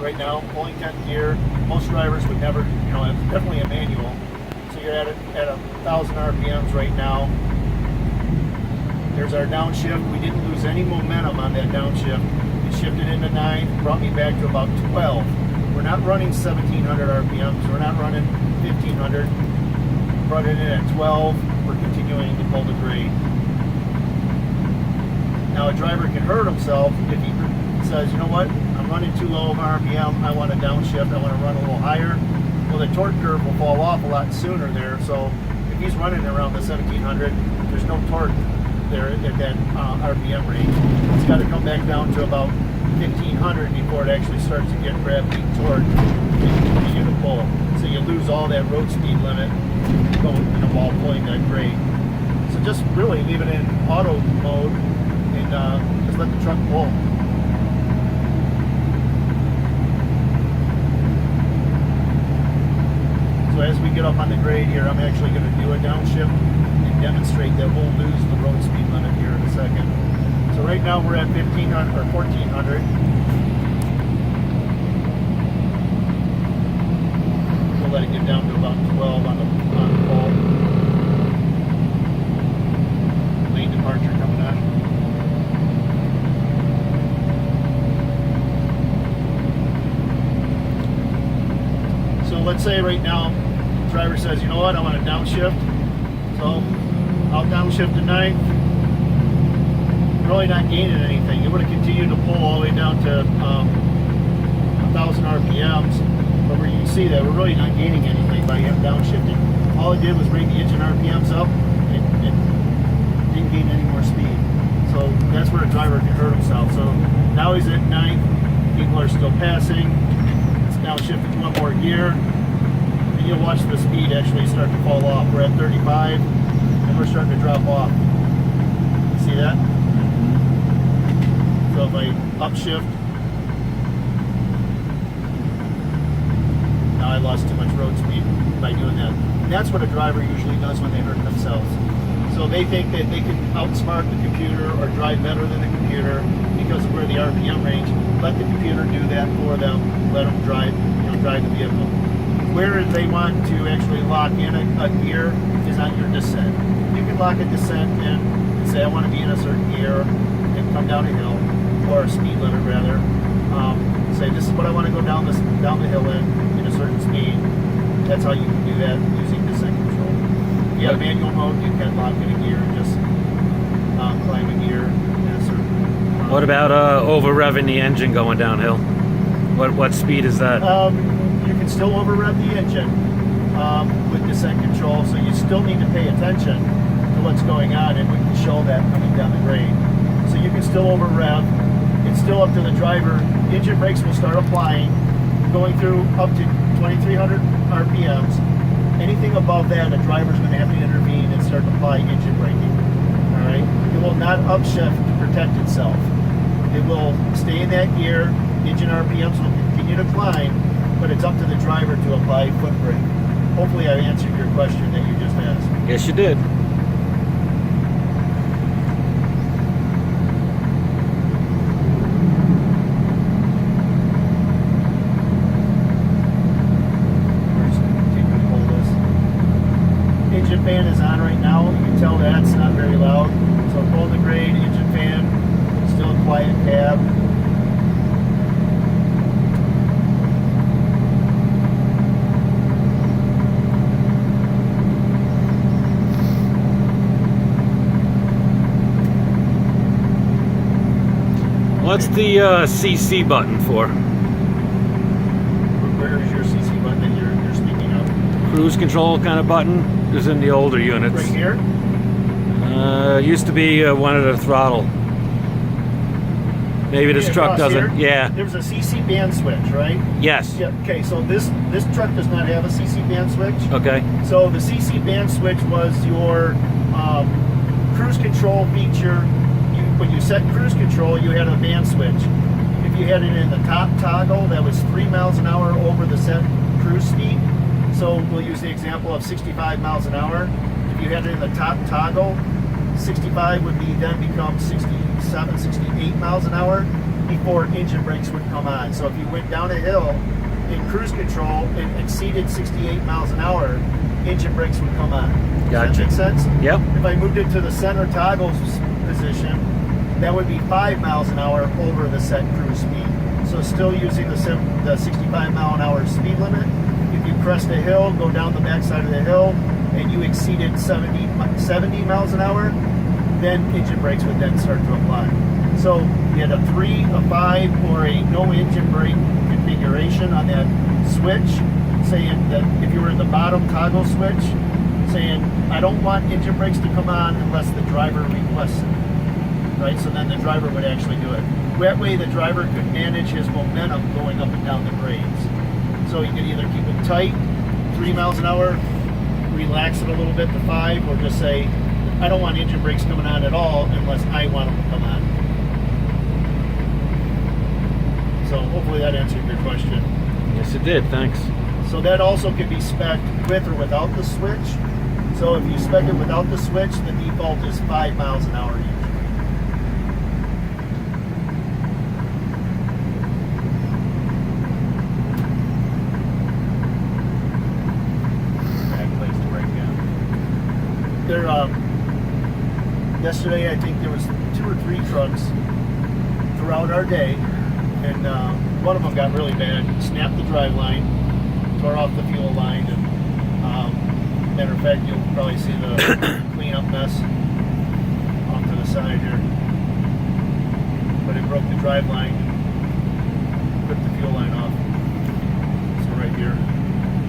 right now, pulling 10th gear. Most drivers would never, it's definitely a manual. So you're at 1,000 RPMs right now. There's our downshift. We didn't lose any momentum on that downshift. It shifted into 9, brought me back to about 12. We're not running 1,700 RPMs. We're not running 1,500. Brought it in at 12. We're continuing to pull the grade. Now a driver can hurt himself if he says, you know what, I'm running too low of RPM, I want to downshift, I want to run a little higher. Well, the torque curve will fall off a lot sooner there, so if he's running around the 1,700, there's no torque there at that RPM range. It's got to come back down to about 1,500 before it actually starts to get gravity torque and continue to pull. So you lose all that road speed limit going, while pulling that grade. So just really leave it in auto mode and just let the truck pull. So as we get up on the grade here, I'm actually going to do a downshift and demonstrate that we'll lose the road speed limit here in a second. So right now we're at 1,500 or 1,400. We'll let it get down to about 12 on the pole. Lane departure coming on. So let's say right now, the driver says, you know what, I want to downshift. So I'll downshift to 9. Really not gaining anything. It would have continued to pull all the way down to 1,000 RPMs. But where you can see that we're really not gaining anything by him downshifting. All it did was bring the engine RPMs up and didn't gain any more speed. So that's where a driver can hurt himself. So now he's at 9. People are still passing. Now shifting one more gear, and you'll watch the speed actually start to fall off. We're at 35, and we're starting to drop off. See that? So if I upshift, now I lost too much road speed by doing that. And that's what a driver usually does when they hurt themselves. So they think that they can outsmart the computer or drive better than the computer because of where the RPM range. Let the computer do that for them. Let them drive, drive the vehicle. Where they want to actually lock in a gear is on your descent. You can lock a descent in and say, I want to be in a certain gear and come down a hill, or a speed limit rather. Say, this is what I want to go down the hill in a certain speed. That's how you can do that using descent control. If you have manual mode, you can lock in a gear and just climb a gear in a certain. What about over revving the engine going downhill? What speed is that? You can still over rev the engine with descent control, so you still need to pay attention to what's going on, and we can show that coming down the grade. So you can still over rev. It's still up to the driver. Engine brakes will start applying, going through up to 2,300 RPMs. Anything above that, a driver's going to have to intervene and start applying engine braking. All right. It will not upshift to protect itself. It will stay in that gear. Engine RPMs will continue to climb, but it's up to the driver to apply foot brake. Hopefully I answered your question that you just asked. Yes, you did. We're just going to continue to pull this. Engine fan is on right now. You can tell that's not very loud. So pull the grade, engine fan, still a quiet cab. What's the CC button for? Where is your CC button that you're speaking of? Cruise control kind of button is in the older units. Right here? Used to be one at the throttle. Maybe this truck doesn't. Here, yeah. There's a CC band switch, right? Yes. Yeah. Okay. So this truck does not have a CC band switch. Okay. So the CC band switch was your cruise control feature. When you set cruise control, you had a band switch. If you had it in the top toggle, that was 3 miles an hour over the set cruise speed. So we'll use the example of 65 miles an hour. If you had it in the top toggle, 65 would be then become 67, 68 miles an hour. before engine brakes would come on. So if you went down a hill in cruise control and exceeded 68 miles an hour, engine brakes would come on. Does Gotcha. that make sense? Yep. If I moved it to the center toggle position, that would be 5 miles an hour over the set cruise speed. So still using the 65 mile an hour speed limit. If you crest a hill, go down the backside of the hill, and you exceeded 70 miles an hour, then engine brakes would then start to apply. So you had a 3, a 5, or a no engine brake configuration on that switch, saying that if you were in the bottom toggle switch, saying I don't want engine brakes to come on unless the driver requests it. Right? So then the driver would actually do it. That way the driver could manage his momentum going up and down the grades. So you could either keep it tight, 3 miles an hour, relax it a little bit to 5, or just say, I don't want engine brakes coming on at all unless I want them to come on. So hopefully that answered your question. Yes, it did. Thanks. So that also can be spec'd with or without the switch. So if you spec it without the switch, the default is 5 miles an hour usually. There, yesterday I think there was 2 or 3 trucks throughout our day, and one of them got really bad. Snapped the drive line, tore off the fuel line, and matter of fact, you'll probably see the cleanup mess off to the side here. But it broke the drive line, ripped the fuel line off. So right here,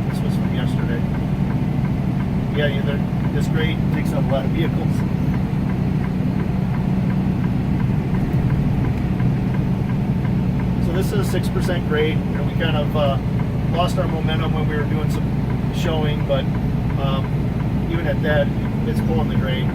this was from yesterday. Yeah, this grade takes up a lot of vehicles. So this is a 6% grade. You know, we kind of lost our momentum when we were doing some showing, but even at that, it's pulling the grade.